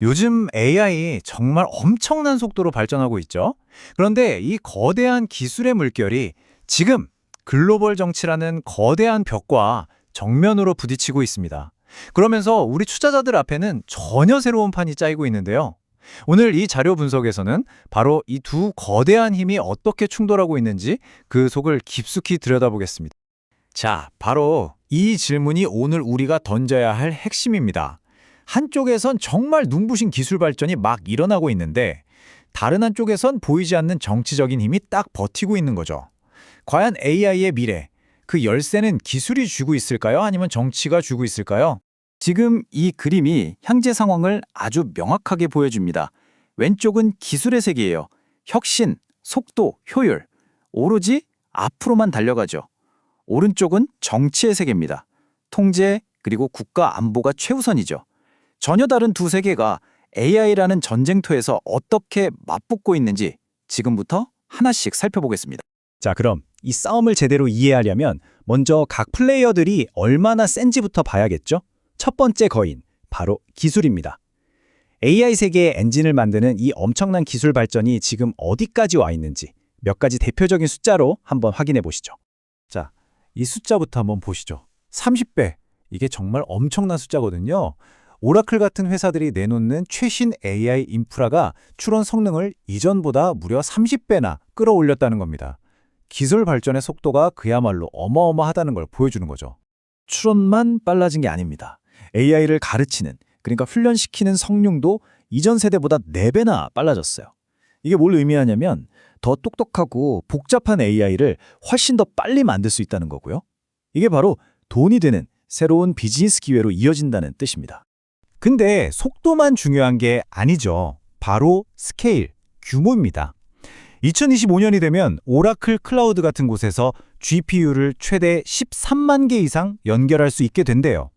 요즘 AI 정말 엄청난 속도로 발전하고 있죠. 그런데 이 거대한 기술의 물결이 지금 글로벌 정치라는 거대한 벽과 정면으로 부딪히고 있습니다. 그러면서 우리 투자자들 앞에는 전혀 새로운 판이 짜이고 있는데요. 오늘 이 자료 분석에서는 바로 이 두 거대한 힘이 어떻게 충돌하고 있는지 그 속을 깊숙이 들여다보겠습니다. 자, 바로 이 질문이 오늘 우리가 던져야 할 핵심입니다. 한쪽에선 정말 눈부신 기술 발전이 막 일어나고 있는데 다른 한쪽에선 보이지 않는 정치적인 힘이 딱 버티고 있는 거죠. 과연 AI의 미래, 그 열쇠는 기술이 쥐고 있을까요? 아니면 정치가 쥐고 있을까요? 지금 이 그림이 현재 상황을 아주 명확하게 보여줍니다. 왼쪽은 기술의 세계예요. 혁신, 속도, 효율. 오로지 앞으로만 달려가죠. 오른쪽은 정치의 세계입니다. 통제, 그리고 국가 안보가 최우선이죠. 전혀 다른 두 세계가 AI라는 전쟁터에서 어떻게 맞붙고 있는지 지금부터 하나씩 살펴보겠습니다. 자, 그럼 이 싸움을 제대로 이해하려면 먼저 각 플레이어들이 얼마나 센지부터 봐야겠죠? 첫 번째 거인, 바로 기술입니다. AI 세계의 엔진을 만드는 이 엄청난 기술 발전이 지금 어디까지 와 있는지 몇 가지 대표적인 숫자로 한번 확인해 보시죠. 자, 이 숫자부터 한번 보시죠. 30배. 이게 정말 엄청난 숫자거든요. 오라클 같은 회사들이 내놓는 최신 AI 인프라가 추론 성능을 이전보다 무려 30배나 끌어올렸다는 겁니다. 기술 발전의 속도가 그야말로 어마어마하다는 걸 보여주는 거죠. 추론만 빨라진 게 아닙니다. AI를 가르치는, 그러니까 훈련시키는 성능도 이전 세대보다 4배나 빨라졌어요. 이게 뭘 의미하냐면 더 똑똑하고 복잡한 AI를 훨씬 더 빨리 만들 수 있다는 거고요. 이게 바로 돈이 되는 새로운 비즈니스 기회로 이어진다는 뜻입니다. 근데 속도만 중요한 게 아니죠. 바로 스케일, 규모입니다. 2025년이 되면 오라클 클라우드 같은 곳에서 GPU를 최대 13만 개 이상 연결할 수 있게 된대요.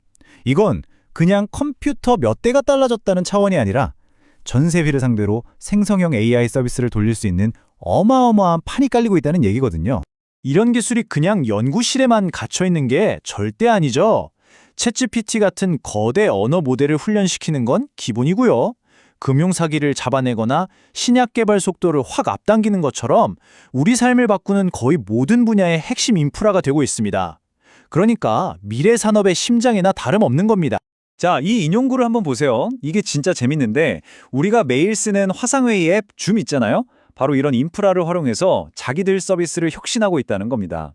이건 그냥 컴퓨터 몇 대가 달라졌다는 차원이 아니라 전 세계를 상대로 생성형 AI 서비스를 돌릴 수 있는 어마어마한 판이 깔리고 있다는 얘기거든요. 이런 기술이 그냥 연구실에만 갇혀 있는 게 절대 아니죠. 챗GPT 같은 거대 언어 모델을 훈련시키는 건 기본이고요. 금융사기를 잡아내거나 신약 개발 속도를 확 앞당기는 것처럼 우리 삶을 바꾸는 거의 모든 분야의 핵심 인프라가 되고 있습니다. 그러니까 미래 산업의 심장이나 다름없는 겁니다. 자, 이 인용구를 한번 보세요. 이게 진짜 재밌는데 우리가 매일 쓰는 화상회의 앱 줌 있잖아요. 바로 이런 인프라를 활용해서 자기들 서비스를 혁신하고 있다는 겁니다.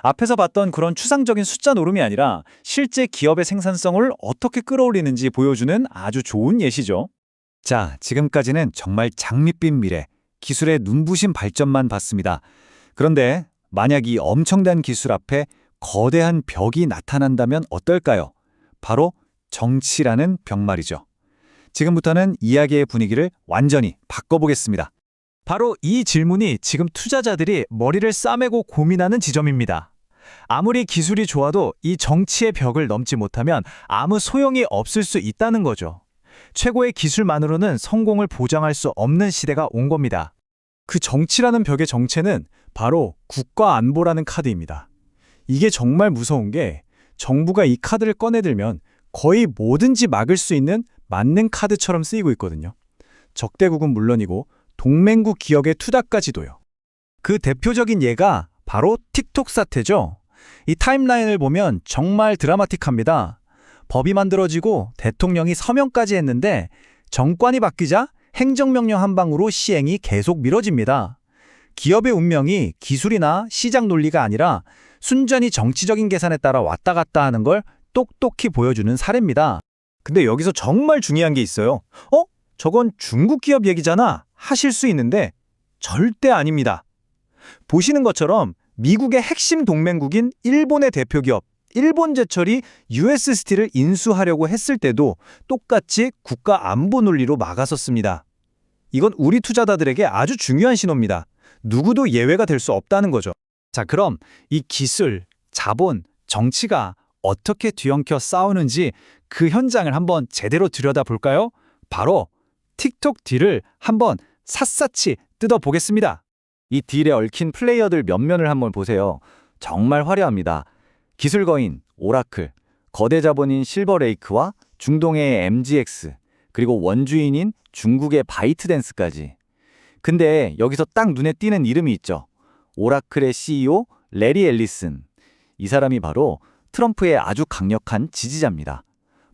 앞에서 봤던 그런 추상적인 숫자 노름이 아니라 실제 기업의 생산성을 어떻게 끌어올리는지 보여주는 아주 좋은 예시죠. 자, 지금까지는 정말 장밋빛 미래, 기술의 눈부신 발전만 봤습니다. 그런데 만약 이 엄청난 기술 앞에 거대한 벽이 나타난다면 어떨까요? 바로 정치라는 벽 말이죠. 지금부터는 이야기의 분위기를 완전히 바꿔보겠습니다. 바로 이 질문이 지금 투자자들이 머리를 싸매고 고민하는 지점입니다. 아무리 기술이 좋아도 이 정치의 벽을 넘지 못하면 아무 소용이 없을 수 있다는 거죠. 최고의 기술만으로는 성공을 보장할 수 없는 시대가 온 겁니다. 그 정치라는 벽의 정체는 바로 국가 안보라는 카드입니다. 이게 정말 무서운 게 정부가 이 카드를 꺼내들면 거의 뭐든지 막을 수 있는 만능 카드처럼 쓰이고 있거든요. 적대국은 물론이고 동맹국 기업의 투닥까지도요. 그 대표적인 예가 바로 틱톡 사태죠. 이 타임라인을 보면 정말 드라마틱합니다. 법이 만들어지고 대통령이 서명까지 했는데 정권이 바뀌자 행정명령 한 방으로 시행이 계속 미뤄집니다. 기업의 운명이 기술이나 시장 논리가 아니라 순전히 정치적인 계산에 따라 왔다 갔다 하는 걸 똑똑히 보여주는 사례입니다. 근데 여기서 정말 중요한 게 있어요. 저건 중국 기업 얘기잖아 하실 수 있는데 절대 아닙니다. 보시는 것처럼 미국의 핵심 동맹국인 일본의 대표기업 일본제철이 US 스틸을 인수하려고 했을 때도 똑같이 국가 안보 논리로 막았었습니다. 이건 우리 투자자들에게 아주 중요한 신호입니다. 누구도 예외가 될 수 없다는 거죠. 자, 그럼 이 기술, 자본, 정치가 어떻게 뒤엉켜 싸우는지 그 현장을 한번 제대로 들여다볼까요? 바로 틱톡 딜을 한번 샅샅이 뜯어보겠습니다. 이 딜에 얽힌 플레이어들 면면을 한번 보세요. 정말 화려합니다. 기술 거인 오라클, 거대 자본인 실버레이크와 중동의 MGX, 그리고 원주인인 중국의 바이트댄스까지. 근데 여기서 딱 눈에 띄는 이름이 있죠. 오라클의 CEO 레리 앨리슨. 이 사람이 바로 트럼프의 아주 강력한 지지자입니다.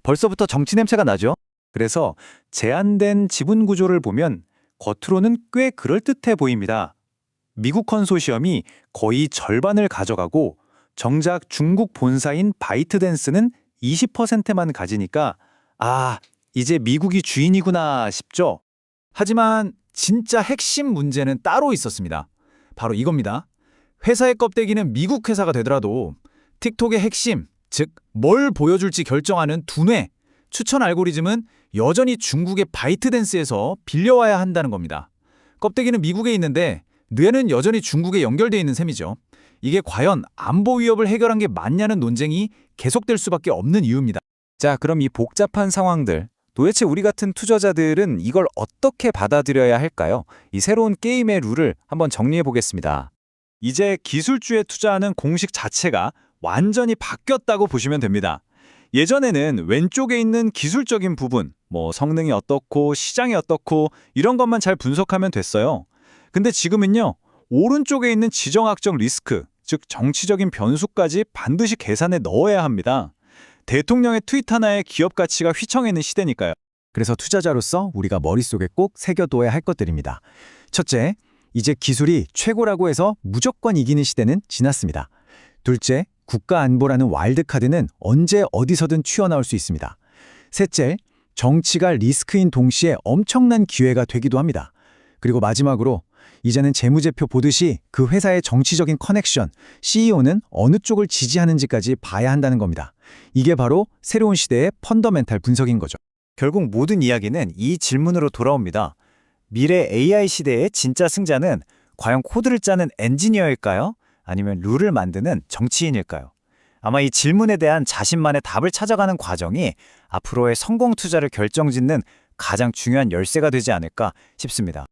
벌써부터 정치 냄새가 나죠? 그래서 제한된 지분 구조를 보면 겉으로는 꽤 그럴듯해 보입니다. 미국 컨소시엄이 거의 절반을 가져가고 정작 중국 본사인 바이트댄스는 20%만 가지니까 이제 미국이 주인이구나 싶죠. 하지만 진짜 핵심 문제는 따로 있었습니다. 바로 이겁니다. 회사의 껍데기는 미국 회사가 되더라도 틱톡의 핵심, 즉 뭘 보여줄지 결정하는 두뇌, 추천 알고리즘은 여전히 중국의 바이트댄스에서 빌려와야 한다는 겁니다. 껍데기는 미국에 있는데 뇌는 여전히 중국에 연결돼 있는 셈이죠. 이게 과연 안보 위협을 해결한 게 맞냐는 논쟁이 계속될 수밖에 없는 이유입니다. 자, 그럼 이 복잡한 상황들, 도대체 우리 같은 투자자들은 이걸 어떻게 받아들여야 할까요? 이 새로운 게임의 룰을 한번 정리해 보겠습니다. 이제 기술주에 투자하는 공식 자체가 완전히 바뀌었다고 보시면 됩니다. 예전에는 왼쪽에 있는 기술적인 부분, 성능이 어떻고 시장이 어떻고 이런 것만 잘 분석하면 됐어요. 근데 지금은요, 오른쪽에 있는 지정학적 리스크, 즉 정치적인 변수까지 반드시 계산에 넣어야 합니다. 대통령의 트윗 하나에 기업 가치가 휘청이는 시대니까요. 그래서 투자자로서 우리가 머릿속에 꼭 새겨둬야 할 것들입니다. 첫째, 이제 기술이 최고라고 해서 무조건 이기는 시대는 지났습니다. 둘째, 국가 안보라는 와일드카드는 언제 어디서든 튀어나올 수 있습니다. 셋째, 정치가 리스크인 동시에 엄청난 기회가 되기도 합니다. 그리고 마지막으로 이제는 재무제표 보듯이 그 회사의 정치적인 커넥션, CEO는 어느 쪽을 지지하는지까지 봐야 한다는 겁니다. 이게 바로 새로운 시대의 펀더멘탈 분석인 거죠. 결국 모든 이야기는 이 질문으로 돌아옵니다. 미래 AI 시대의 진짜 승자는 과연 코드를 짜는 엔지니어일까요? 아니면 룰을 만드는 정치인일까요? 아마 이 질문에 대한 자신만의 답을 찾아가는 과정이 앞으로의 성공 투자를 결정짓는 가장 중요한 열쇠가 되지 않을까 싶습니다.